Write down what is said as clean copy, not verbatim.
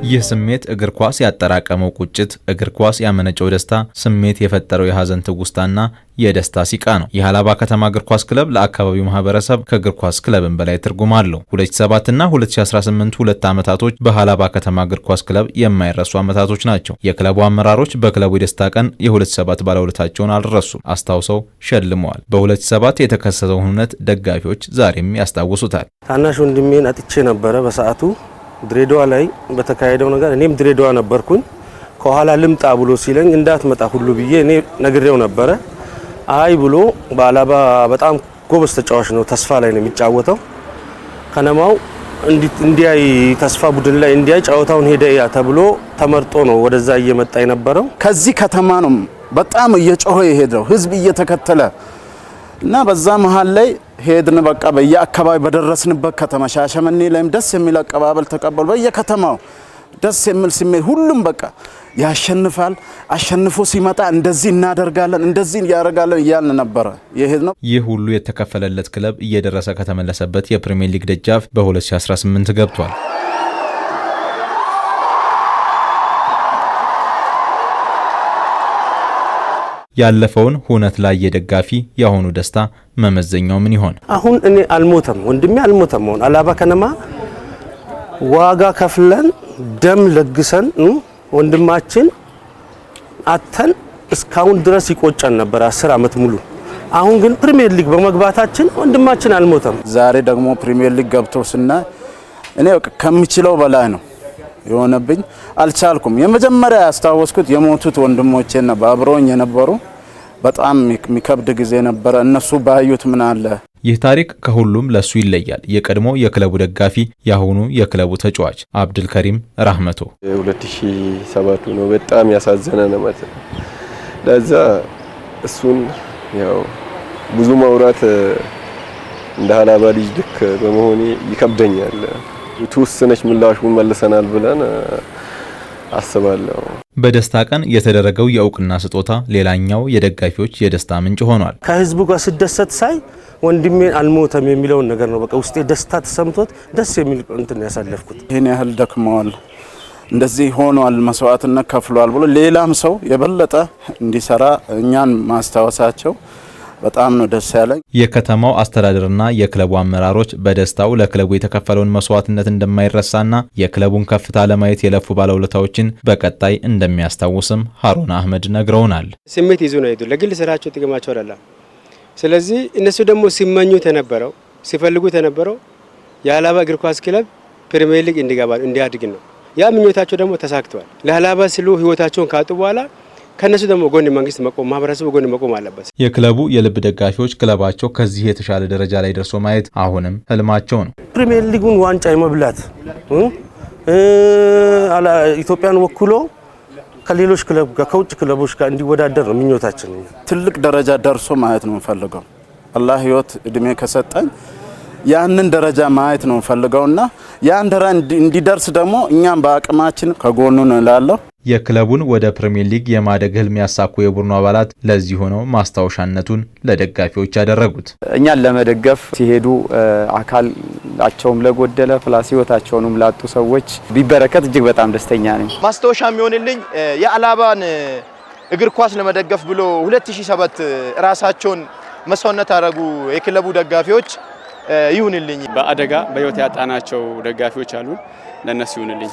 ይህ ስሜት እግር ኳስ ያጠራቀመው ቁጭት፣ እግር ኳስ ያመነጨው ደስታ፣ ስሜት የፈጠረው የሐዘን ትውስታና የደስታ ሲቃ ነው። የሃላባ ከተማ እግር ኳስ ክለብ ለአካባቢው ማህበረሰብ ከእግር ኳስ ክለብም በላይ ትርጉም አለው። 2007 እና 2018 ሁለት ዓመታቶች በሃላባ ከተማ እግር ኳስ ክለብ የማይረሱ ዓመታቶች ናቸው። የክለቡ አመራሮች በክለቡ የደስታ ቀን የ2007 ባለውለታቸውን አልረሱም፣ አስታውሰው ሸልመዋል። በ2007 የተከሰተው ሁነት ደጋፊዎች ዛሬም ያስታውሱታል። ታናሽ ወንድሜን አጥቼ ነበረ በሰዓቱ ድሬዳዋ ላይ በተካሄደው ነገር እኔም ድሬዳዋ ነበርኩኝ። ከኋላ ልምጣ ብሎ ሲለኝ እንዳትመጣ ሁሉ ብዬ እኔ ነግሬው ነበረ። አይ ብሎ በሃላባ በጣም ጎበዝ ተጫዋች ነው፣ ተስፋ ላይ ነው የሚጫወተው። ከነማው እንዲያይ ተስፋ ቡድን ላይ እንዲያይ ጫወታውን ሄደ ያ ተብሎ ተመርጦ ነው ወደዛ እየመጣ የነበረው። ከዚህ ከተማ ነው በጣም እየጮኸ የሄደው ህዝብ እየተከተለ እና በዛ መሃል ላይ ሄድን። በቃ በየአካባቢ በደረስንበት ከተማ ሻሸመኔ ላይም ደስ የሚል አቀባበል ተቀበሉ። በየከተማው ደስ የሚል ስሜት፣ ሁሉም በቃ ያሸንፋል፣ አሸንፎ ሲመጣ እንደዚህ እናደርጋለን፣ እንደዚህ ያደርጋለን እያልን ነበረ የሄድነው። ይህ ሁሉ የተከፈለለት ክለብ እየደረሰ ከተመለሰበት የፕሪሚየር ሊግ ደጃፍ በ2018 ገብቷል። ያለፈውን ሁነት ላይ የደጋፊ ያሁኑ ደስታ መመዘኛው ምን ይሆን? አሁን እኔ አልሞተም፣ ወንድሜ አልሞተም። አሁን ሃላባ ከነማ ዋጋ ከፍለን ደም ለግሰን ወንድማችን አተን እስካሁን ድረስ ይቆጨን ነበር 10 ዓመት ሙሉ። አሁን ግን ፕሪሚየር ሊግ በመግባታችን ወንድማችን አልሞተም። ዛሬ ደግሞ ፕሪሚየር ሊግ ገብቶ ስናይ እኔ ከምችለው በላይ ነው የሆነብኝ። አልቻልኩም። የመጀመሪያ ያስታወስኩት የሞቱት ወንድሞቼና ባብሮኝ የነበሩ በጣም የሚከብድ ጊዜ ነበር። እነሱ ባዩት ምን አለ። ይህ ታሪክ ከሁሉም ለሱ ይለያል። የቀድሞ የክለቡ ደጋፊ ያሁኑ የክለቡ ተጫዋች አብዱል ከሪም ራህመቶ 2007 ነው በጣም ያሳዘነ ነው ማለት ነው። ለዛ እሱን ያው ብዙ ማውራት እንደ ሃላባ ልጅ ልክ በመሆኔ ይከብደኛል። የተወሰነች ምላሹን መልሰናል ብለን አስባለሁ። በደስታ ቀን የተደረገው የእውቅና ስጦታ ሌላኛው የደጋፊዎች የደስታ ምንጭ ሆኗል። ከህዝቡ ጋር ስደሰት ሳይ ወንድሜን አልሞተም የሚለውን ነገር ነው በቃ ውስጤ ደስታ ተሰምቶት ደስ የሚል እንትን ያሳለፍኩት። ይሄን ያህል ደክመዋል፣ እንደዚህ ሆኗል፣ መስዋዕትነት ከፍሏል ብሎ ሌላም ሰው የበለጠ እንዲሰራ እኛን ማስታወሳቸው በጣም ነው ደስ ያለኝ። የከተማው አስተዳደርና የክለቡ አመራሮች በደስታው ለክለቡ የተከፈለውን መስዋዕትነት እንደማይረሳና የክለቡን ከፍታ ለማየት የለፉ ባለውለታዎችን በቀጣይ እንደሚያስታውስም ሃሩን አህመድ ነግረውናል። ስሜት ይዞ ነው የሄዱት፣ ለግል ስራቸው ጥቅማቸው አይደለም። ስለዚህ እነሱ ደግሞ ሲመኙት የነበረው ሲፈልጉት የነበረው የሃላባ እግር ኳስ ክለብ ፕሪሚየር ሊግ እንዲገባ እንዲያድግ ነው። ያ ምኞታቸው ደግሞ ተሳክቷል። ለሃላባ ሲሉ ህይወታቸውን ካጡ በኋላ ከነሱ ደግሞ ጎን መንግስት መቆም ማህበረሰቡ ጎን መቆም አለበት። የክለቡ የልብ ደጋፊዎች ክለባቸው ከዚህ የተሻለ ደረጃ ላይ ደርሶ ማየት አሁንም ህልማቸው ነው። ፕሪሚየር ሊጉን ዋንጫ የመብላት ኢትዮጵያን ወክሎ ከሌሎች ክለብ ጋር ከውጭ ክለቦች ጋር እንዲወዳደር ነው ምኞታችን። ትልቅ ደረጃ ደርሶ ማየት ነው ፈልገው። አላህ ህይወት እድሜ ከሰጠኝ ያንን ደረጃ ማየት ነው ፈልገውና ያን ደረጃ እንዲደርስ ደግሞ እኛም በአቅማችን ከጎኑ ነው እላለሁ። የክለቡን ወደ ፕሪሚየር ሊግ የማደግ ህልም ያሳኩ የቡድኑ አባላት ለዚህ ሆነው ማስታወሻነቱን ለደጋፊዎች ያደረጉት እኛን ለመደገፍ ሲሄዱ አካላቸውም ለጎደለ ፕላስ ህይወታቸውንም ላጡ ሰዎች ቢበረከት እጅግ በጣም ደስተኛ ነኝ። ማስታወሻ የሚሆንልኝ የሃላባን እግር ኳስ ለመደገፍ ብሎ 2007 ራሳቸውን መስዋዕትነት ያደረጉ የክለቡ ደጋፊዎች ይሁንልኝ። በአደጋ በህይወት ያጣናቸው ደጋፊዎች አሉ፣ ለነሱ ይሁንልኝ።